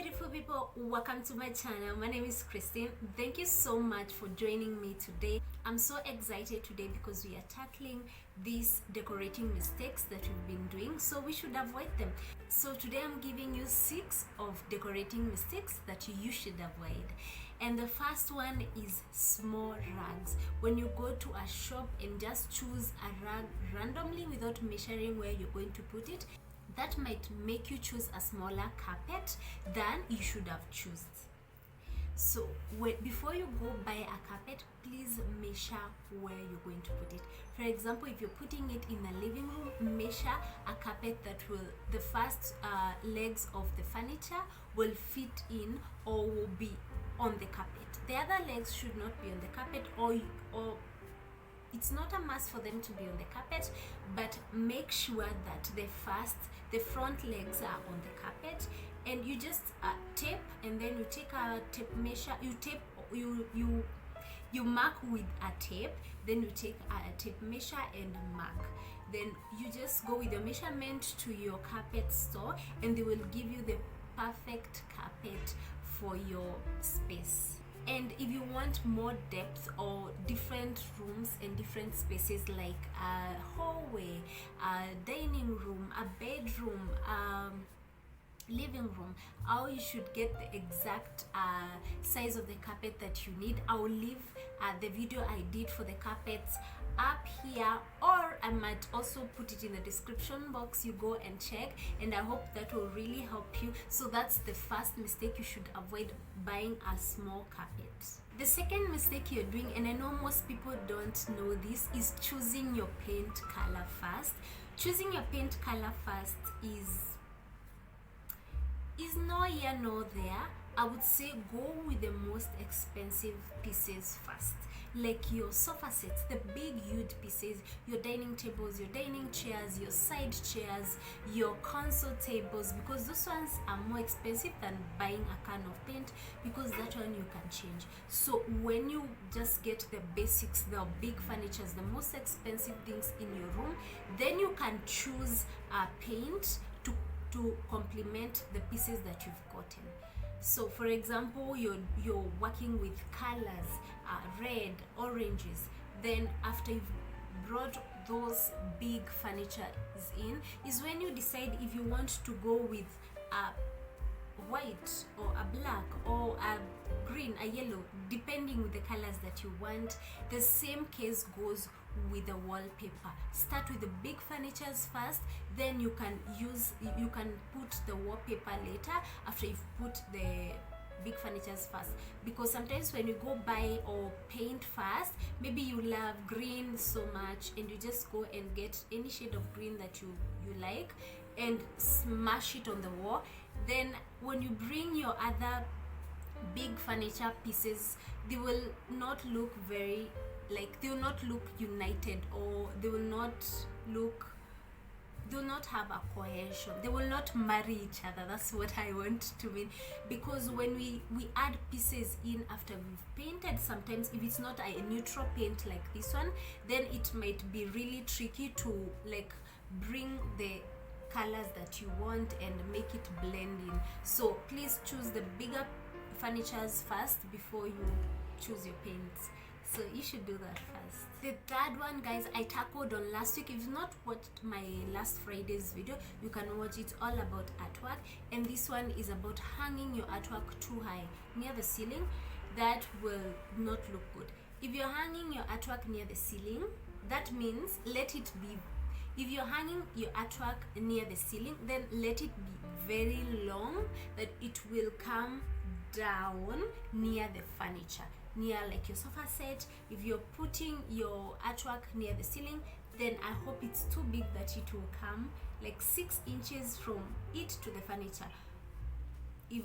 beautiful people, welcome to my channel. My name is Christine. Thank you so much for joining me today. I'm so excited today because we are tackling these decorating mistakes that we've been doing, so we should avoid them. So today I'm giving you 6 of decorating mistakes that you should avoid. And the first one is small rugs. When you go to a shop and just choose a rug randomly without measuring where you're going to put it, that might make you choose a smaller carpet than you should have chosen. So before you go buy a carpet, please measure where you're going to put it. For example, if you're putting it in the living room, measure a carpet that will, the first legs of the furniture will fit in or will be on the carpet. The other legs should not be on the carpet, or it's not a must for them to be on the carpet, but make sure that the front legs are on the carpet, and you just tape, and then you take a tape measure, you mark with a tape, then you take a tape measure and mark. Then you just go with your measurement to your carpet store, and they will give you the perfect carpet for your space. And if you want more depth or different rooms and different spaces, like a hallway, a dining room, a bedroom, living room, how you should get the exact size of the carpet that you need, I'll leave the video I did for the carpets up here, or I might also put it in the description box. You go and check, and I hope that will really help you. So that's the first mistake you should avoid, buying a small carpet. The second mistake you're doing, and I know most people don't know this, is choosing your paint color first. Choosing your paint color first is no here nor there. I would say go with the most expensive pieces first, like your sofa sets, the big huge pieces, your dining tables, your dining chairs, your side chairs, your console tables, because those ones are more expensive than buying a can of paint, because that one you can change. So when you just get the basics, the big furnitures, the most expensive things in your room, then you can choose a paint to complement the pieces that you've gotten. So for example, you're working with colors, red, oranges. Then after you've brought those big furniture in, is when you decide if you want to go with a white or a black or a green, a yellow, depending with the colors that you want. The same case goes with the wallpaper. Start with the big furnitures first, then you can put the wallpaper later after you've put the big furnitures first. Because sometimes when you go buy or paint first, maybe you love green so much and you just go and get any shade of green that you like and smash it on the wall. Then when you bring your other big furniture pieces, they will not look very, like, they will not look united, or they will not have a cohesion. They will not marry each other. That's what I want to mean. Because when we add pieces in after we've painted, sometimes if it's not a neutral paint like this one, then it might be really tricky to like bring the colors that you want and make it blend in. So please choose the bigger furnitures first before you choose your paints. So you should do that first. The third one, guys, I tackled on last week. If you've not watched my last Friday's video, you can watch it, all about artwork. And this one is about hanging your artwork too high near the ceiling. That will not look good. If you're hanging your artwork near the ceiling, that means let it be. If you're hanging your artwork near the ceiling, then let it be very long, that it will come down near the furniture, near like your sofa set. If you're putting your artwork near the ceiling, then I hope it's too big that it will come like 6 inches from it to the furniture, if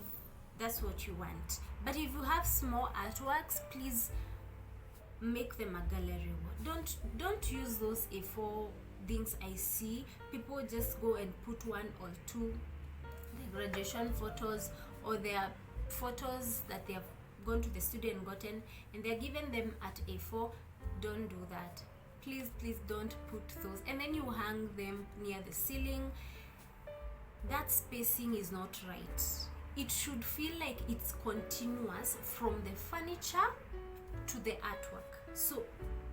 that's what you want. But if you have small artworks, please make them a gallery wall. Don't use those A4 things I see people just go and put 1 or 2, the graduation photos or their photos that they have gone to the studio and gotten, and they're giving them at A4. Don't do that. Please don't put those, and then you hang them near the ceiling. That spacing is not right. it should feel like it's continuous from the furniture to the artwork. So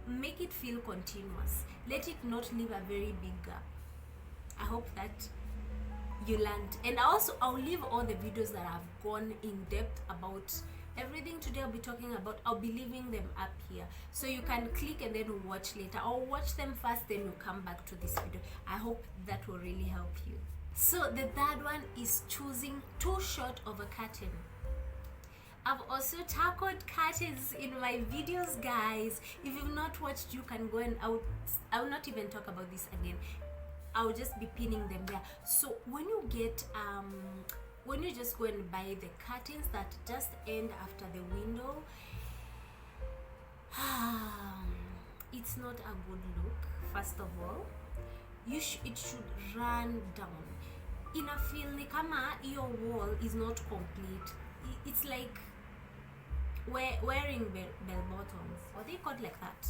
make it feel continuous. Let it not leave a very big gap. I hope that you learned. And also, I'll leave all the videos that I've gone in depth about everything today. I'll be talking about, I'll be leaving them up here, so you can click and then watch later, or watch them first, then you come back to this video. I hope that will really help you. So the third one is choosing too short of a curtain. I've also tackled curtains in my videos, guys. If you've not watched, you can go, and I will not even talk about this again. I'll just be pinning them there. So when you get when you just go and buy the curtains that just end after the window, it's not a good look. First of all, it should run down. Inafeel ni kama your wall is not complete. It's like wearing bell bottoms, or they called like that.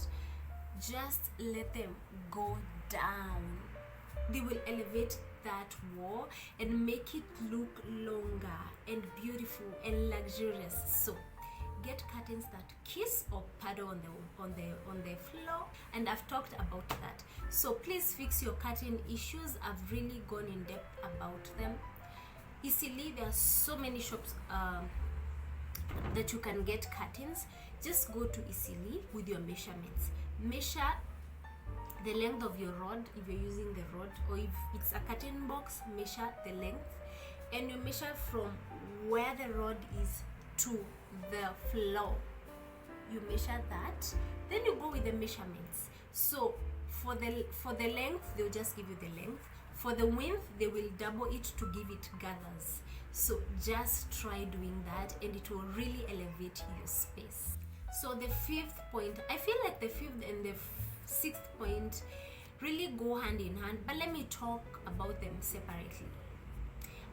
Just let them go down. They will elevate that wall and make it look longer and beautiful and luxurious. So get curtains that kiss or paddle on the floor, and I've talked about that. So please fix your curtain issues. I've really gone in depth about them. Easily, there are so many shops that you can get curtains. Just go to Easily with your measurements. Measure the length of your rod if you're using the rod, or if it's a curtain box, measure the length, and you measure from where the rod is to the floor. You measure that, then you go with the measurements. So for the length, they'll just give you the length. For the width, they will double it to give it gathers. So just try doing that, and it will really elevate your space. So the fifth point, I feel like the fifth and the sixth point really go hand in hand, but let me talk about them separately.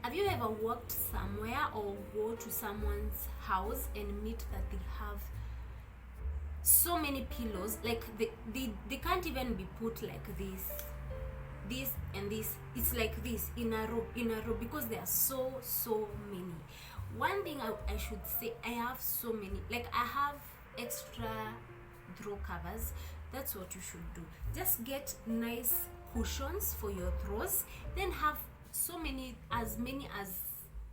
Have you ever walked somewhere or go to someone's house and meet that they have so many pillows, like they can't even be put like this and this, it's like this in a row because there are so many. One thing I should say, I have so many, like I have extra throw covers. That's what you should do. Just get nice cushions for your throws, then have as many as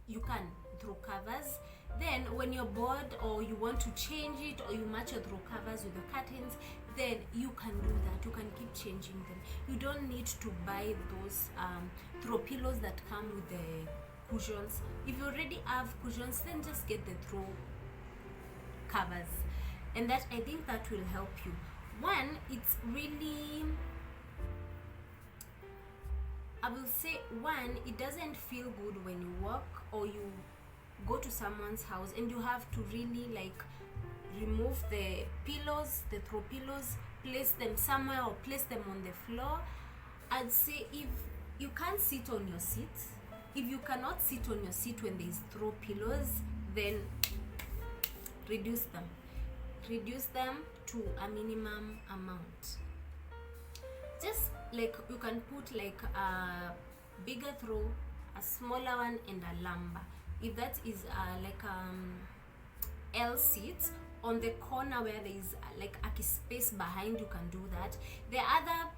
you can throw covers. Then when you're bored or you want to change it, or you match your throw covers with the curtains, then you can do that. You can keep changing them. You don't need to buy those throw pillows that come with the cushions. If you already have cushions, then just get the throw covers, and that, I think that will help you. One, it's really, I will say, one, it doesn't feel good when you walk or you go to someone's house and you have to really like remove the pillows, the throw pillows, place them somewhere or place them on the floor. I'd say if you can't sit on your seat, if you cannot sit on your seat when there's throw pillows, then reduce them to a minimum amount. Just like you can put like a bigger throw, a smaller one, and a lumbar. If that is like L seat on the corner where there is like a space behind, you can do that. The other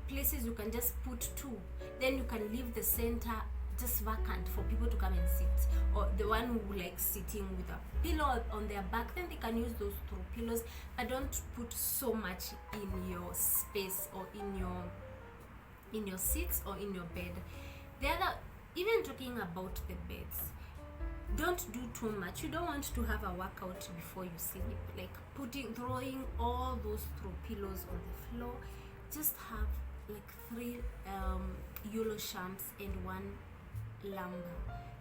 places you can just put two, then you can leave the center just vacant for people to come and sit, or the one who likes sitting with a pillow on their back, then they can use those throw pillows, but don't put so much in your space or in your seats or in your bed. The other, even talking about the beds, don't do too much. You don't want to have a workout before you sleep, like throwing all those throw pillows on the floor. Just have like 3 yellow shams and 1 lumbar.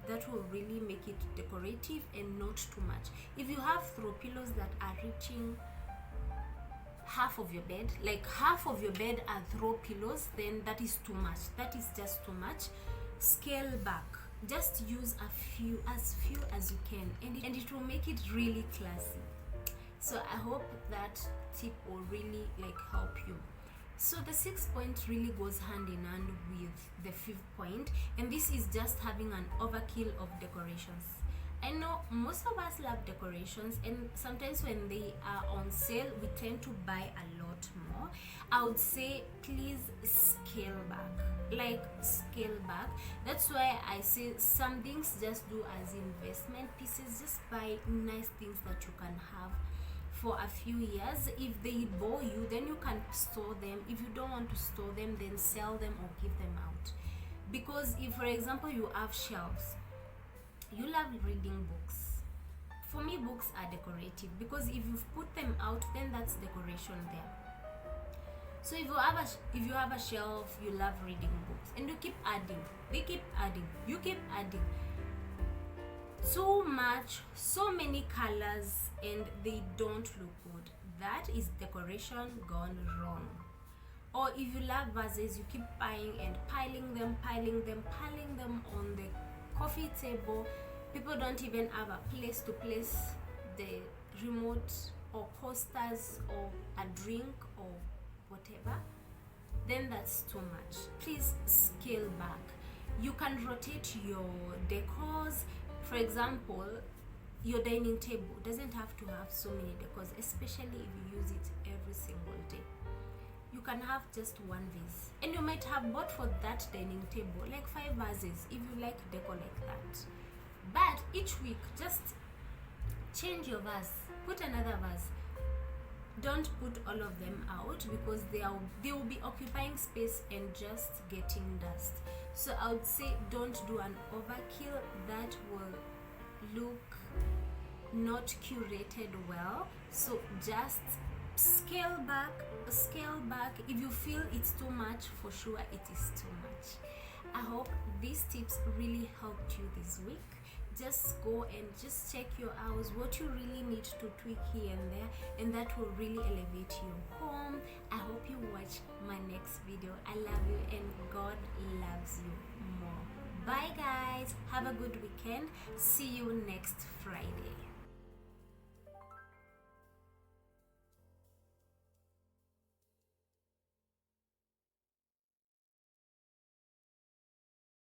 That will really make it decorative and not too much. If you have throw pillows that are reaching half of your bed, like half of your bed are throw pillows, then that is too much. That is just too much. Scale back. Just use as few as you can, and it will make it really classy. So I hope that tip will really like help you. So the 6th point really goes hand in hand with the 5th point, and this is just having an overkill of decorations. I know most of us love decorations, and sometimes when they are on sale we tend to buy a lot more. I would say please scale back, like scale back. That's why I say some things just do as investment pieces. Just buy nice things that you can have for a few years. If they bore you, then you can store them. If you don't want to store them, then sell them or give them out. Because if, for example, you have shelves, you love reading books. For me, books are decorative, because if you've put them out, then that's decoration there. So if you have a shelf, you love reading books, and you keep adding, they keep adding, you keep adding too much, so many colors, and they don't look good. That is decoration gone wrong. Or if you love vases, you keep buying and piling them on the coffee table. People don't even have a place to place the remote or coasters or a drink or whatever. Then that's too much. Please scale back. You can rotate your decors. For example, your dining table doesn't have to have so many decors, especially if you use it every single day. You can have just one vase, and you might have bought for that dining table like 5 vases if you like decor like that. But each week, just change your vase, put another vase. Don't put all of them out, because they will be occupying space and just getting dust. So I would say don't do an overkill. That will look not curated well. So just scale back. If you feel it's too much, for sure it is too much. I hope these tips really helped you this week. Just go and just check your house, what you really need to tweak here and there, and that will really elevate your home. I hope you watch my next video. I love you, and God loves you more. Bye guys, have a good weekend. See you next Friday.